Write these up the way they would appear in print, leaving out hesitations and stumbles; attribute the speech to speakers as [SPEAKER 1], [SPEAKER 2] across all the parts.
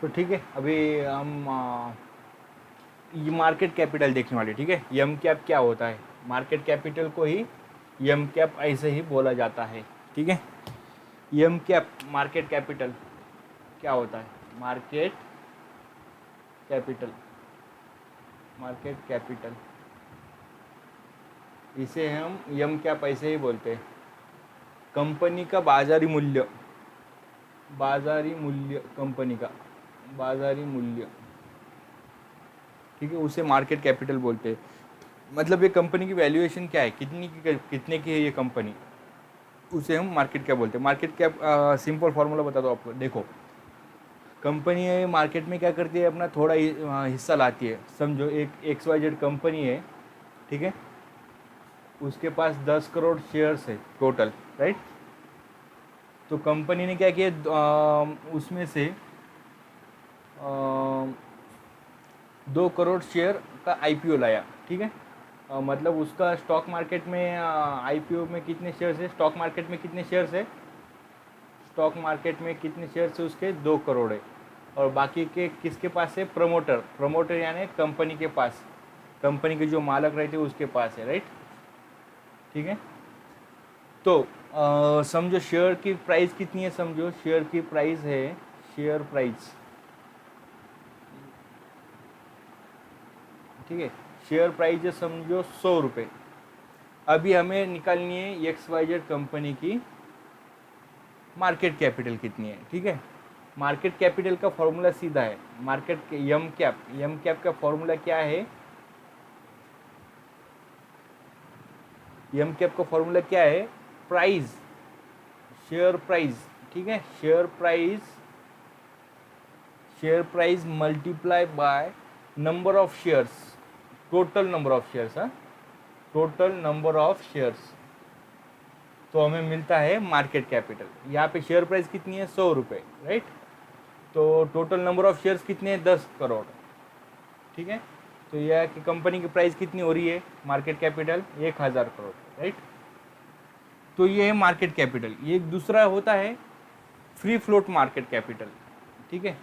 [SPEAKER 1] तो ठीक है, अभी हम ये मार्केट कैपिटल देखने वाले, ठीक है। यम कैप क्या होता है, मार्केट कैपिटल को ही यम कैप ऐसे ही बोला जाता है, ठीक है। यम कैप मार्केट कैपिटल क्या होता है, मार्केट कैपिटल, मार्केट कैपिटल इसे हम यम कैप ऐसे ही बोलते हैं। कंपनी का बाजारी मूल्य, बाजारी मूल्य कंपनी का बाजारी मूल्य, ठीक है, उसे मार्केट कैपिटल बोलते हैं। मतलब ये कंपनी की वैल्यूएशन क्या है, कितने की है ये कंपनी, उसे हम मार्केट कैप बोलते हैं। मार्केट कैप सिंपल फार्मूला बता दो आपको। देखो, कंपनी है मार्केट में क्या करती है, अपना थोड़ा हिस्सा लाती है। समझो एक XYZ कंपनी है, ठीक है, उसके पास 10 करोड़ शेयर्स है टोटल, राइट। तो कंपनी ने क्या किया, उसमें से 2 करोड़ शेयर का IPO लाया, ठीक है। मतलब उसका स्टॉक मार्केट में IPO में कितने शेयर्स है, स्टॉक मार्केट में कितने शेयर्स है, स्टॉक मार्केट में कितने शेयर्स है उसके 2 करोड़ है। और बाकी के किसके पास है, प्रमोटर, प्रमोटर यानी कंपनी के पास, कंपनी के जो मालक रहते हैं उसके पास है, राइट, ठीक है। तो समझो शेयर की प्राइस कितनी है, समझो शेयर की प्राइस है, शेयर प्राइस, ठीक है, शेयर प्राइस है समझो 100 रुपये। अभी हमें निकालनी है XYZ कंपनी की मार्केट कैपिटल कितनी है, ठीक है। मार्केट कैपिटल का फॉर्मूला सीधा है, मार्केट यम कैप, यम कैप का फॉर्मूला क्या है, यम कैप का फॉर्मूला क्या है, प्राइस, शेयर प्राइस, ठीक है, share price, share price multiply by number of shares, total number of shares, हाँ, टोटल नंबर ऑफ शेयर्स, तो हमें मिलता है मार्केट कैपिटल। यहाँ पे शेयर प्राइस कितनी है, 100 रुपये, राइट। तो टोटल नंबर ऑफ शेयर्स कितने हैं, 10 करोड़, ठीक है। तो यह कि कंपनी की प्राइस कितनी हो रही है, मार्केट कैपिटल 1000 करोड़, राइट। तो ये है मार्केट कैपिटल। ये एक दूसरा होता है फ्री फ्लोट मार्केट कैपिटल, ठीक है।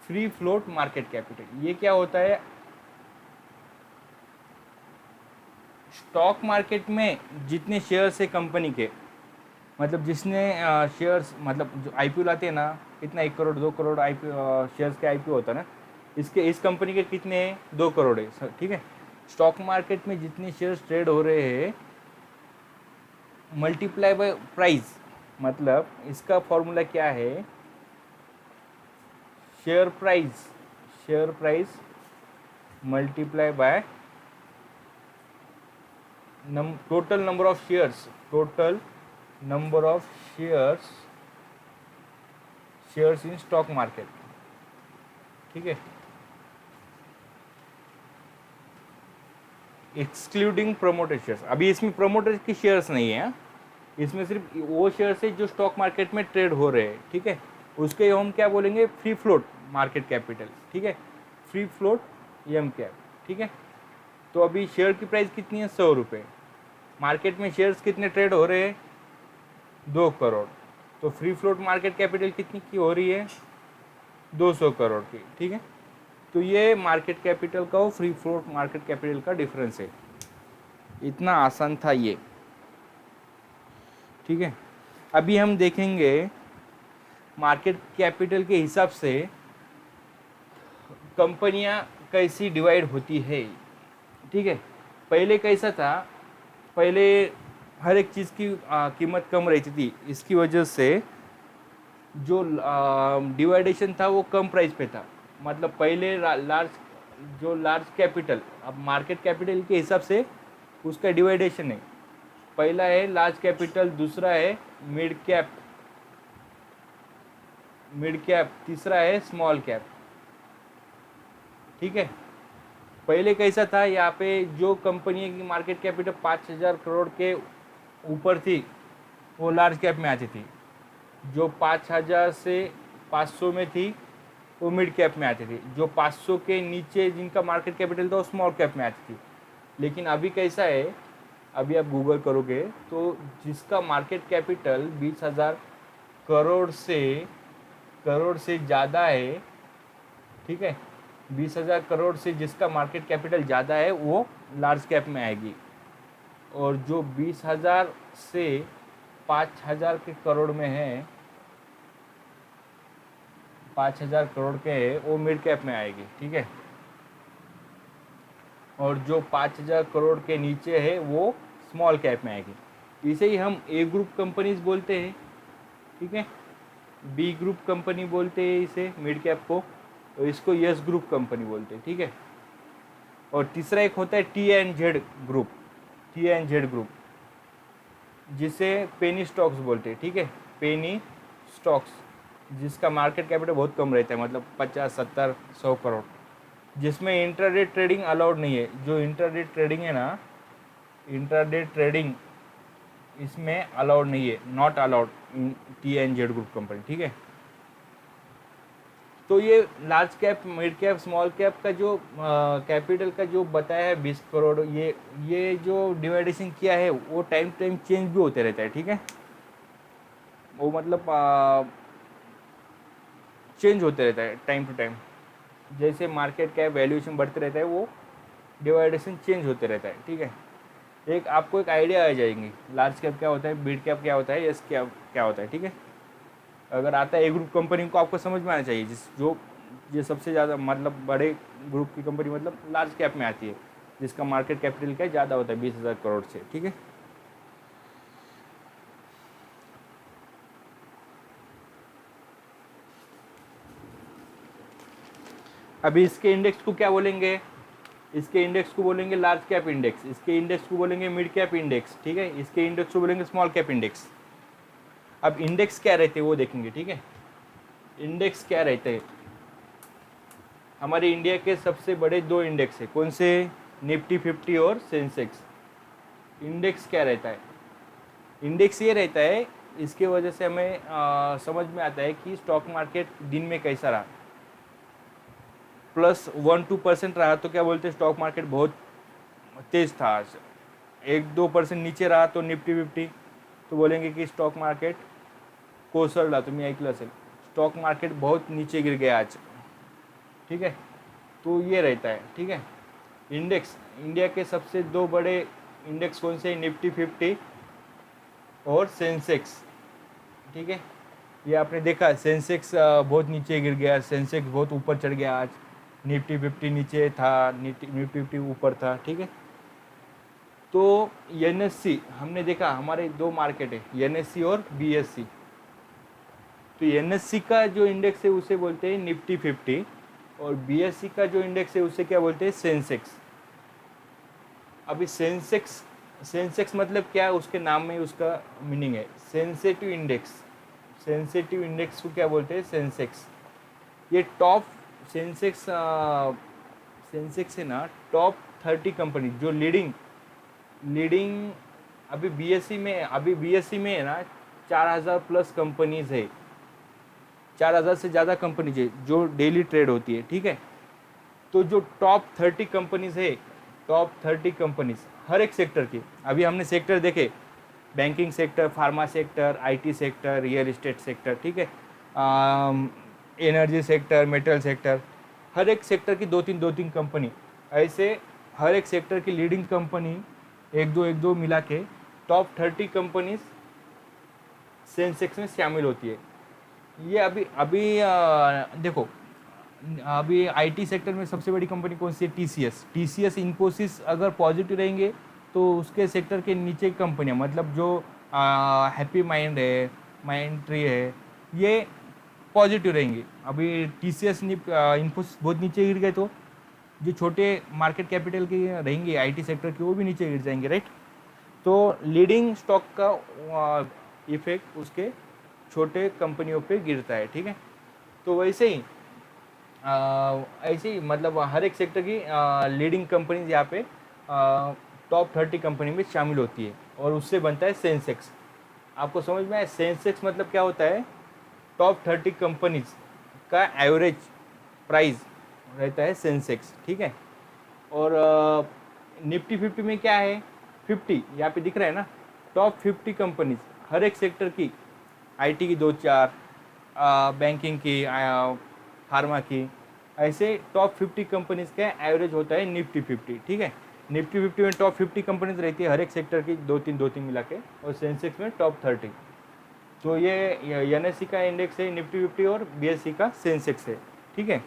[SPEAKER 1] फ्री फ्लोट मार्केट कैपिटल ये क्या होता है, स्टॉक मार्केट में जितने शेयर्स है कंपनी के, मतलब जिसने शेयर्स, मतलब जो IPO लाते हैं ना, कितना 1 करोड़ 2 करोड़ IPO शेयर्स के IPO होता है ना, इसके इस कंपनी के कितने हैं, 2 करोड़ है, ठीक है। स्टॉक मार्केट में जितने शेयर्स ट्रेड हो रहे हैं मल्टीप्लाई बाय प्राइस, मतलब इसका फॉर्मूला क्या है, share price, share price multiply by total number of shares, total number of shares, shares in stock market, ठीक है, एक्सक्लूडिंग प्रोमोटर शेयर्स। अभी इसमें प्रोमोटर की शेयर्स नहीं है, हाँ? इसमें सिर्फ वो शेयर्स है जो स्टॉक मार्केट में ट्रेड हो रहे हैं, ठीक है। उसके हम क्या बोलेंगे, फ्री फ्लोट मार्केट कैपिटल, ठीक है, फ्री फ्लोट एम कैप, ठीक है। तो अभी शेयर की प्राइस कितनी है, 100 रुपये, मार्केट में शेयर्स कितने ट्रेड हो रहे हैं, 2 करोड़, तो फ्री फ्लोट मार्केट कैपिटल कितनी की हो रही है, 200 करोड़ की, ठीक है। तो ये मार्केट कैपिटल का और फ्री फ्लोट मार्केट कैपिटल का डिफरेंस है। इतना आसान था ये, ठीक है। अभी हम देखेंगे मार्केट कैपिटल के हिसाब से कंपनियां कैसी डिवाइड होती है, ठीक है। पहले कैसा था, पहले हर एक चीज़ की कीमत कम रहती थी, इसकी वजह से जो डिवाइडेशन था वो कम प्राइस पे था। मतलब पहले लार्ज, जो लार्ज कैपिटल, अब मार्केट कैपिटल के हिसाब से उसका डिवाइडेशन है, पहला है लार्ज कैपिटल, दूसरा है मिड कैप, मिड कैप, तीसरा है स्मॉल कैप, ठीक है। पहले कैसा था, यहाँ पे जो कंपनी की मार्केट कैपिटल 5000 करोड़ के ऊपर थी वो लार्ज कैप में आती थी, जो 5000 से 500 में थी वो मिड कैप में आती थी, जो 500 के नीचे जिनका मार्केट कैपिटल था वो स्मॉल कैप में आती थी। लेकिन अभी कैसा है, अभी आप गूगल करोगे तो जिसका मार्केट कैपिटल 20,000 करोड़ से ज़्यादा है ठीक है। 20,000 करोड़ से जिसका मार्केट कैपिटल ज़्यादा है वो लार्ज कैप में आएगी, और जो 20,000 से 5,000 के करोड़ में है, 5,000 करोड़ के है, वो मिड कैप में आएगी, ठीक है। और जो 5,000 करोड़ के नीचे है वो स्मॉल कैप में आएगी। इसे ही हम ए ग्रुप कंपनीज बोलते हैं, ठीक है। बी ग्रुप कंपनी बोलते हैं इसे मिड कैप को, और इसको यस ग्रुप कंपनी बोलते हैं, ठीक है। और तीसरा एक होता है T and Z group, T and Z group, जिसे पेनी स्टॉक्स बोलते हैं, ठीक है। पेनी स्टॉक्स, जिसका मार्केट कैपिटल बहुत कम रहता है, मतलब 50, 70, 100 करोड़, जिसमें इंट्राडे ट्रेडिंग अलाउड नहीं है। जो इंट्राडे ट्रेडिंग है ना, इंट्राडे ट्रेडिंग इसमें अलाउड नहीं है, not allowed in T and Z group company, ठीक है। तो ये large cap, mid cap, small cap का जो कैपिटल का जो बताया है 20 करोड़, ये जो डिवाइडेशन किया है वो टाइम टाइम चेंज भी होते रहता है, ठीक है। वो मतलब चेंज होते रहता है टाइम टू टाइम, जैसे मार्केट कैप वैल्यूएशन बढ़ते रहता है वो डिवाइडेशन चेंज होते रहता है, ठीक है। एक आपको एक आइडिया आ जाएंगी लार्ज कैप क्या होता है, मिड कैप क्या होता है, यस क्या क्या होता है, ठीक है। अगर आता है ए ग्रुप कंपनी को आपको समझ में आना चाहिए, जो सबसे ज़्यादा मतलब बड़े ग्रुप की कंपनी मतलब लार्ज कैप में आती है, जिसका मार्केट कैपिटल क्या ज़्यादा होता है 20,000 करोड़ से, ठीक है। अभी इसके इंडेक्स को क्या बोलेंगे, इसके इंडेक्स को बोलेंगे लार्ज कैप इंडेक्स, इसके इंडेक्स को बोलेंगे मिड कैप इंडेक्स, ठीक है। इसके इंडेक्स को बोलेंगे स्मॉल कैप इंडेक्स। अब इंडेक्स क्या रहते हैं वो देखेंगे, ठीक है। इंडेक्स क्या रहते हैं, हमारे इंडिया के सबसे बड़े दो इंडेक्स है, कौन से, निफ्टी 50 और सेंसेक्स। इंडेक्स क्या रहता है, इंडेक्स ये रहता है, इसके वजह से हमें समझ में आता है कि स्टॉक मार्केट दिन में कैसा रहा। +1-2% रहा तो क्या बोलते हैं, स्टॉक मार्केट बहुत तेज था। आज 1-2% नीचे रहा तो निफ्टी 50, तो बोलेंगे कि स्टॉक मार्केट कोसळला, तुम्ही ऐकलं असेल, स्टॉक मार्केट बहुत नीचे गिर गया आज, ठीक है। तो ये रहता है, ठीक है। इंडेक्स, इंडिया के सबसे दो बड़े इंडेक्स कौन से, निफ्टी 50 और सेंसेक्स, ठीक है। ये आपने देखा सेंसेक्स बहुत नीचे गिर गया, सेंसेक्स बहुत ऊपर चढ़ गया आज, निफ्टी 50 नीचे था, निफ्टी 50 ऊपर था, ठीक है। तो एनएससी हमने देखा, हमारे दो मार्केट है एनएससी और बीएससी। तो एनएससी का जो इंडेक्स है उसे बोलते हैं निफ्टी 50, और बीएससी का जो इंडेक्स है उसे क्या बोलते हैं, सेंसेक्स। अभी सेंसेक्स मतलब क्या है, उसके नाम में उसका मीनिंग है सेंसिटिव इंडेक्स। सेंसिटिव इंडेक्स को क्या बोलते हैं, सेंसेक्स। ये टॉप सेंसेक्स है ना, टॉप 30 कंपनी जो लीडिंग अभी बीएससी में है ना 4,000 प्लस कंपनीज है, 4,000 से ज़्यादा कंपनीज है जो डेली ट्रेड होती है, ठीक है। तो जो टॉप 30 कंपनीज है, टॉप 30 कंपनीज हर एक सेक्टर की, अभी हमने सेक्टर देखे, banking sector, pharma sector, IT sector, real estate sector, ठीक है, एनर्जी सेक्टर, मेटल सेक्टर, हर एक सेक्टर की दो तीन कंपनी, ऐसे हर एक सेक्टर की लीडिंग कंपनी एक दो मिला के टॉप 30 कंपनीज सेंसेक्स में शामिल होती है। ये अभी देखो, अभी आईटी सेक्टर में सबसे बड़ी कंपनी कौन सी है, टीसीएस, इन्फोसिस अगर पॉजिटिव रहेंगे तो उसके सेक्टर के नीचे कंपनियां, मतलब जो हैप्पी माइंड है, माइंड ट्री है, ये पॉजिटिव रहेंगी। अभी टीसीएस इन्फोसिस बहुत नीचे गिर गए तो जो छोटे मार्केट कैपिटल की रहेंगे आईटी सेक्टर की वो भी नीचे गिर जाएंगे, राइट। तो लीडिंग स्टॉक का इफेक्ट उसके छोटे कंपनियों पे गिरता है, ठीक है। तो वैसे ही ऐसे ही मतलब हर एक सेक्टर की लीडिंग कंपनीज यहाँ पे टॉप 30 कंपनी में शामिल होती है, और उससे बनता है सेंसेक्स। आपको समझ में आया, सेंसेक्स मतलब क्या होता है, टॉप 30 कंपनीज का एवरेज प्राइस रहता है सेंसेक्स, ठीक है। और निफ्टी 50 में क्या है, 50 यहाँ पे दिख रहा है ना, टॉप 50 कंपनीज हर एक सेक्टर की, आईटी की 2-4, बैंकिंग की, फार्मा की, ऐसे टॉप 50 कंपनीज का एवरेज होता है निफ्टी 50, ठीक है। निफ्टी 50 में टॉप 50 कंपनीज रहती है हर एक सेक्टर की, दो तीन मिला के, और सेंसेक्स में टॉप 30। तो ये एनएससी का इंडेक्स है निफ्टी 50 और बीएससी का सेंसेक्स है, ठीक है।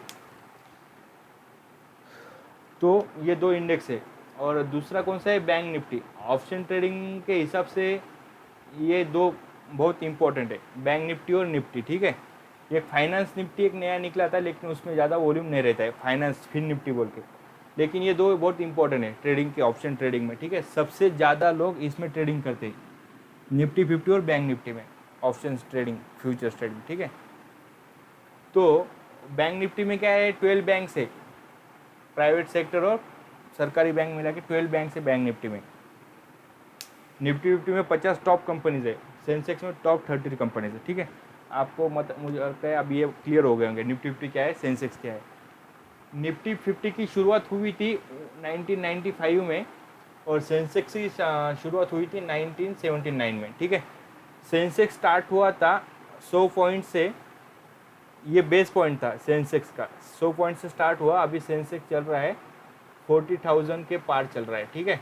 [SPEAKER 1] तो ये दो इंडेक्स है। और दूसरा कौन सा है, बैंक निफ्टी। ऑप्शन ट्रेडिंग के हिसाब से ये दो बहुत इंपॉर्टेंट है, बैंक निफ्टी और निफ्टी, ठीक है। एक फाइनेंस निफ्टी एक नया निकला था, लेकिन उसमें ज़्यादा वॉल्यूम नहीं रहता है, फाइनेंस फिन निफ्टी बोल के। लेकिन ये दो बहुत इंपॉर्टेंट है ट्रेडिंग के, ऑप्शन ट्रेडिंग में, ठीक है। सबसे ज़्यादा लोग इसमें ट्रेडिंग करते हैं, निफ्टी 50 और बैंक निफ्टी में, ऑप्शन ट्रेडिंग, फ्यूचर्स ट्रेडिंग, ठीक है। तो बैंक निफ्टी में क्या है, 12 बैंक है, प्राइवेट सेक्टर और सरकारी बैंक मिला के 12 बैंक है बैंक निफ्टी में। निफ्टी 50 में 50 टॉप कंपनीज है, सेंसेक्स में टॉप 30 कंपनीज है, ठीक है। आपको मुझे लगता है अब ये क्लियर हो गए होंगे निफ्टी 50 क्या है, सेंसेक्स क्या है। निफ्टी 50 की शुरुआत हुई थी 1995 में, और सेंसेक्स की शुरुआत हुई थी 1979 में, ठीक है। सेंसेक्स स्टार्ट हुआ था 100 पॉइंट से, ये बेस पॉइंट था सेंसेक्स का, 100 पॉइंट से स्टार्ट हुआ। अभी सेंसेक्स चल रहा है 40,000 के पार चल रहा है, ठीक है।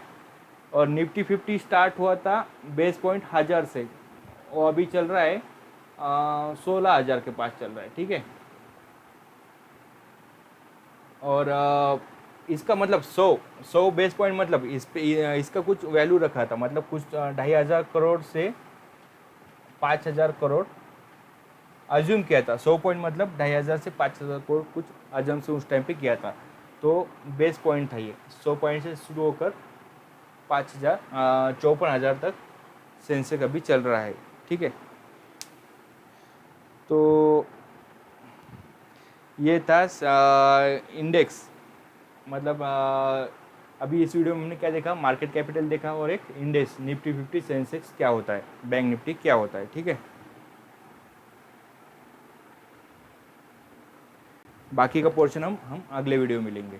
[SPEAKER 1] और निफ्टी 50 स्टार्ट हुआ था बेस पॉइंट 1000 से, और अभी चल रहा है 16,000 के पास चल रहा है, ठीक है। और इसका मतलब 100 बेस पॉइंट, मतलब इस पे इसका कुछ वैल्यू रखा था, मतलब कुछ 2,500 करोड़ से 5,000 करोड़ अज्यूम किया था। 100 पॉइंट मतलब 2,500 से 5,000 करोड़ कुछ अजम से उस टाइम पे किया था। तो बेस पॉइंट था ये, 100 पॉइंट से शुरू होकर 5,000 54,000 तक सेंसेक्स अभी चल रहा है, ठीक है। तो ये था इंडेक्स, मतलब अभी इस वीडियो में हमने क्या देखा, मार्केट कैपिटल देखा, और एक इंडेक्स निफ्टी 50 सेंसेक्स क्या होता है, बैंक निफ्टी क्या होता है, ठीक है। बाकी का पोर्शन हम अगले वीडियो में मिलेंगे।